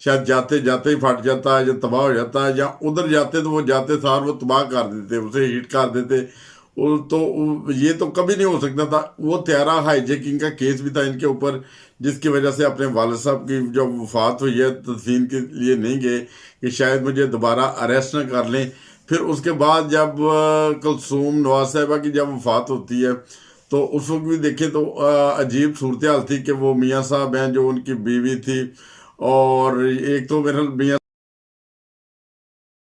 شاید جاتے جاتے ہی پھٹ جاتا ہے یا تباہ ہو جاتا ہے، یا ادھر جاتے تو وہ جاتے سار وہ تباہ کر دیتے، اسے ہٹ کر دیتے، تو یہ تو کبھی نہیں ہو سکتا تھا۔ وہ طیارہ ہائی جیکنگ کا کیس بھی تھا ان کے اوپر، جس کی وجہ سے اپنے والد صاحب کی جب وفات ہوئی ہے تدفین کے لیے نہیں گئے کہ شاید مجھے دوبارہ اریسٹ نہ کر لیں۔ پھر اس کے بعد جب کلثوم نواز صاحبہ کی جب وفات ہوتی ہے تو اس وقت بھی دیکھیں تو عجیب صورتحال تھی کہ وہ میاں صاحب ہیں جو ان کی بیوی تھی، اور ایک تو میرا میاں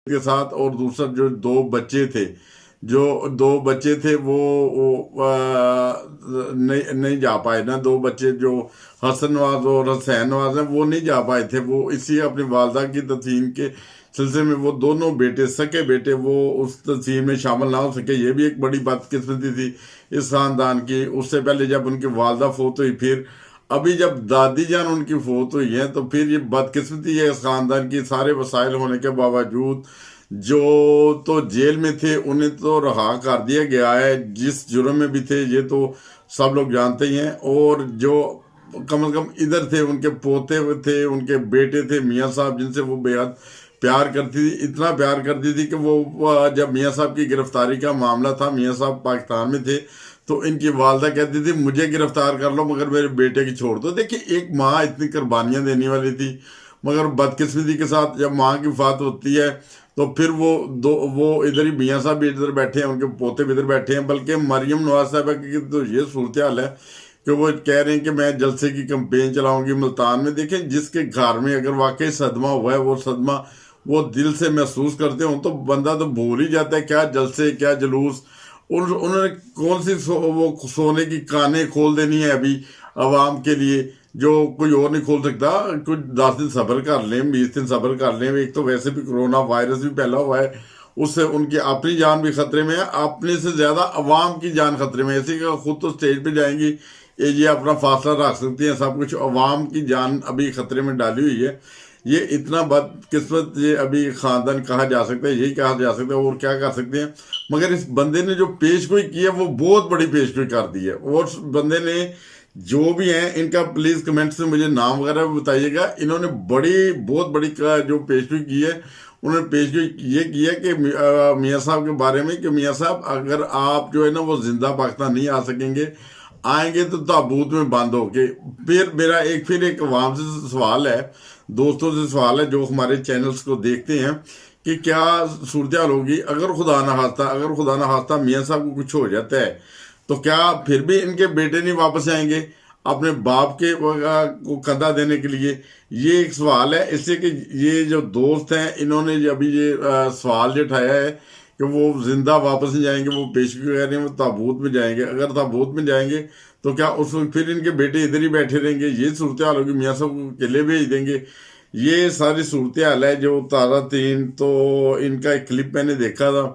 کے ساتھ، اور دوسرا جو دو بچے تھے، وہ نہیں جا پائے نا، دو بچے جو حسن نواز اور حسین نواز ہیں وہ نہیں جا پائے تھے، وہ اسی اپنی والدہ کی تدفین کے سلسلے میں وہ دونوں بیٹے، سکے بیٹے، وہ اس تدفین میں شامل نہ ہو سکے۔ یہ بھی ایک بڑی بدقسمتی تھی اس خاندان کی۔ اس سے پہلے جب ان کی والدہ فوت ہوئی، پھر ابھی جب دادی جان ان کی فوت ہوئی ہیں، تو پھر یہ بدقسمتی ہے اس خاندان کی، سارے وسائل ہونے کے باوجود جو تو جیل میں تھے انہیں تو رہا کر دیا گیا ہے، جس جرم میں بھی تھے یہ تو سب لوگ جانتے ہی ہیں، اور جو کم از کم ادھر تھے، ان کے پوتے تھے، ان کے بیٹے تھے میاں صاحب، جن سے وہ بے حد پیار کرتی تھی، اتنا پیار کرتی تھی کہ وہ جب میاں صاحب کی گرفتاری کا معاملہ تھا، میاں صاحب پاکستان میں تھے، تو ان کی والدہ کہتی تھی مجھے گرفتار کر لو مگر میرے بیٹے کی چھوڑ دو۔ دیکھیں ایک ماں اتنی قربانیاں دینے والی تھی، مگر بدقسمتی کے ساتھ جب ماں کی وفات ہوتی ہے تو پھر وہ ادھر ہی میاں صاحب بھی ادھر بیٹھے ہیں، ان کے پوتے بھی ادھر بیٹھے ہیں، بلکہ مریم نواز صاحبہ کی تو یہ صورتحال ہے کہ وہ کہہ رہے ہیں کہ میں جلسے کی کمپین چلاؤں گی ملتان میں۔ دیکھیں جس کے گھر میں اگر واقعی صدمہ ہوا ہے، وہ صدمہ وہ دل سے محسوس کرتے ہوں تو بندہ تو بھول ہی جاتا ہے کیا جلسے، کیا جلوس۔ انہوں نے کون سی وہ سونے کی کانیں کھول دینی ہے ابھی عوام کے لیے، جو کوئی اور نہیں کھول سکتا۔ کچھ 10 دن صبر کر لیں، 20 دن صبر کر لیں۔ ایک تو ویسے بھی کرونا وائرس بھی پھیلا ہوا ہے، اس سے ان کی اپنی جان بھی خطرے میں ہے، اپنے سے زیادہ عوام کی جان خطرے میں ہے۔ ایسے کہ خود تو سٹیج پہ جائیں گی، یہ اپنا فاصلہ رکھ سکتی ہیں سب کچھ، عوام کی جان ابھی خطرے میں ڈالی ہوئی ہے۔ یہ اتنا بدقسمت یہ ابھی خاندان کہا جا سکتا ہے، یہی کہا جا سکتا ہے، اور کیا کر سکتے ہیں۔ مگر اس بندے نے جو پیش گوئی کی ہے وہ بہت بڑی پیش گوئی کر دی ہے، اور بندے نے جو بھی ہیں ان کا پلیز کمنٹس میں مجھے نام وغیرہ بھی بتائیے گا، انہوں نے بہت بڑی جو پیش گوئی کی ہے، انہوں نے پیش گوئی یہ کی ہے کہ میاں صاحب کے بارے میں کہ میاں صاحب اگر آپ جو ہے نا وہ زندہ پاکستان نہیں آ سکیں گے، آئیں گے تو تابوت میں بند ہو کے۔ پھر میرا ایک عوام سے سوال ہے، دوستوں سے سوال ہے جو ہمارے چینلز کو دیکھتے ہیں، کہ کیا صورتحال ہوگی اگر خدا نہ خواستہ میاں صاحب کو کچھ ہو جاتا ہے، تو کیا پھر بھی ان کے بیٹے نہیں واپس آئیں گے اپنے باپ کے کو کندھا دینے کے لیے؟ یہ ایک سوال ہے۔ اس سے کہ یہ جو دوست ہیں انہوں نے ابھی یہ سوال جو اٹھایا ہے کہ وہ زندہ واپس نہیں جائیں گے، وہ پیشگوئی کر رہے ہیں وہ تابوت میں جائیں گے، اگر تابوت میں جائیں گے تو کیا اس وقت پھر ان کے بیٹے ادھر ہی بیٹھے رہیں گے؟ یہ صورتحال ہوگی، میاں صاحب کو قلعے بھیج دیں گے۔ یہ ساری صورتحال ہے جو تازہ ترین۔ تو ان کا ایک کلپ میں نے دیکھا تھا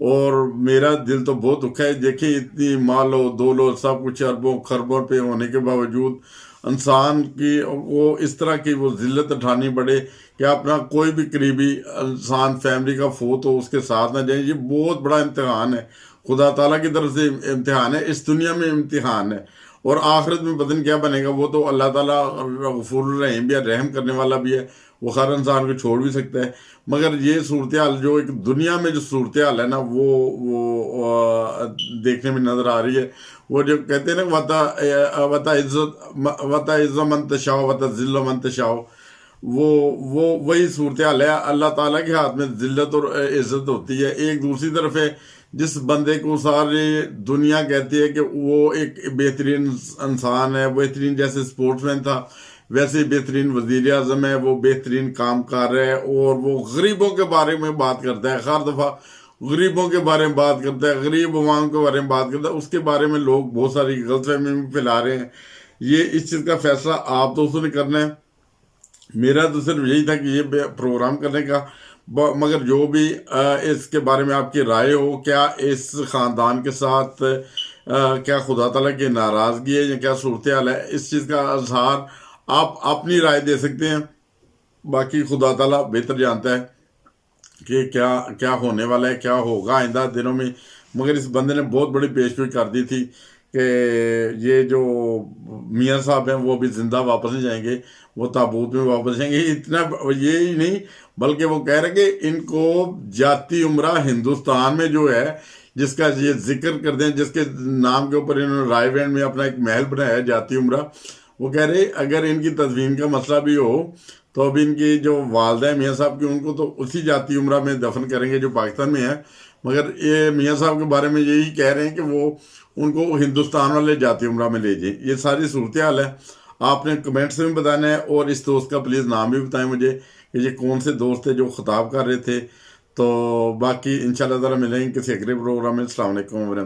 اور میرا دل تو بہت دکھا ہے۔ دیکھیں اتنی مالو دولو سب کچھ اربوں خربوں پہ ہونے کے باوجود انسان کی وہ اس طرح کی وہ ذلت اٹھانی پڑے کہ اپنا کوئی بھی قریبی انسان فیملی کا فوت ہو اس کے ساتھ نہ جائیں۔ یہ بہت بڑا امتحان ہے، خدا تعالیٰ کی طرف سے امتحان ہے، اس دنیا میں امتحان ہے، اور آخرت میں پتہ نہیں کیا بنے گا۔ وہ تو اللہ تعالیٰ غفور الرحیم بھی ہے، رحم کرنے والا بھی ہے، وہ ہر انسان کو چھوڑ بھی سکتا ہے۔ مگر یہ صورتحال جو ایک دنیا میں جو صورتحال ہے نا وہ دیکھنے میں نظر آ رہی ہے۔ وہ جو کہتے ہیں نا وَتَعِزُّ مَن تَشَاءُ وَتُذِلُّ مَن تَشَاءُ، وہی صورتحال ہے۔ اللہ تعالیٰ کے ہاتھ میں ذلت اور عزت ہوتی ہے۔ ایک دوسری طرف ہے جس بندے کو ساری دنیا کہتی ہے کہ وہ ایک بہترین انسان ہے، بہترین، جیسے سپورٹس مین تھا ویسے بہترین وزیر اعظم ہے، وہ بہترین کام کر رہا ہے، اور وہ غریبوں کے بارے میں بات کرتا ہے، ہر دفعہ غریبوں کے بارے میں بات کرتا ہے، غریب عوام کے بارے میں بات کرتا ہے۔ اس کے بارے میں لوگ بہت ساری غلط فہمی بھی پھیلا رہے ہیں۔ یہ اس چیز کا فیصلہ آپ دوستوں نے کرنا ہے، میرا تو صرف یہی تھا کہ یہ پروگرام کرنے کا۔ مگر جو بھی اس کے بارے میں آپ کی رائے ہو، کیا اس خاندان کے ساتھ کیا خدا تعالیٰ کی ناراضگی ہے یا کیا صورتحال ہے، اس چیز کا اظہار آپ اپنی رائے دے سکتے ہیں۔ باقی خدا تعالیٰ بہتر جانتا ہے کہ کیا ہونے والا ہے، کیا ہوگا آئندہ دنوں میں۔ مگر اس بندے نے بہت بڑی پیشگوئی کر دی تھی کہ یہ جو میاں صاحب ہیں وہ بھی زندہ واپس نہیں جائیں گے۔ وہ تابوت میں واپس جائیں گے. اتنا یہی نہیں بلکہ وہ کہہ رہے ہیں کہ ان کو جاتی عمرہ ہندوستان میں جو ہے جس کا یہ ذکر کر دیں، جس کے نام کے اوپر انہوں نے رائے وینڈ میں اپنا ایک محل بنایا ہے جاتی عمرہ، وہ کہہ رہے اگر ان کی تدفین کا مسئلہ بھی ہو تو اب ان کی جو والدہ ہے میاں صاحب کی ان کو تو اسی جاتی عمرہ میں دفن کریں گے جو پاکستان میں ہے، مگر یہ میاں صاحب کے بارے میں یہی کہہ رہے ہیں کہ وہ ان کو ہندوستان والے جاتی عمرہ میں لے جائیں. یہ ساری صورتحال ہے. آپ نے کمنٹس میں بتانا ہے، اور اس دوست کا پلیز نام بھی بتائیں مجھے کہ یہ کون سے دوست تھے جو خطاب کر رہے تھے. تو باقی انشاءاللہ تعالیٰ ملیں گے کسی اگلے پروگرام میں. السلام علیکم ورحمۃ اللہ.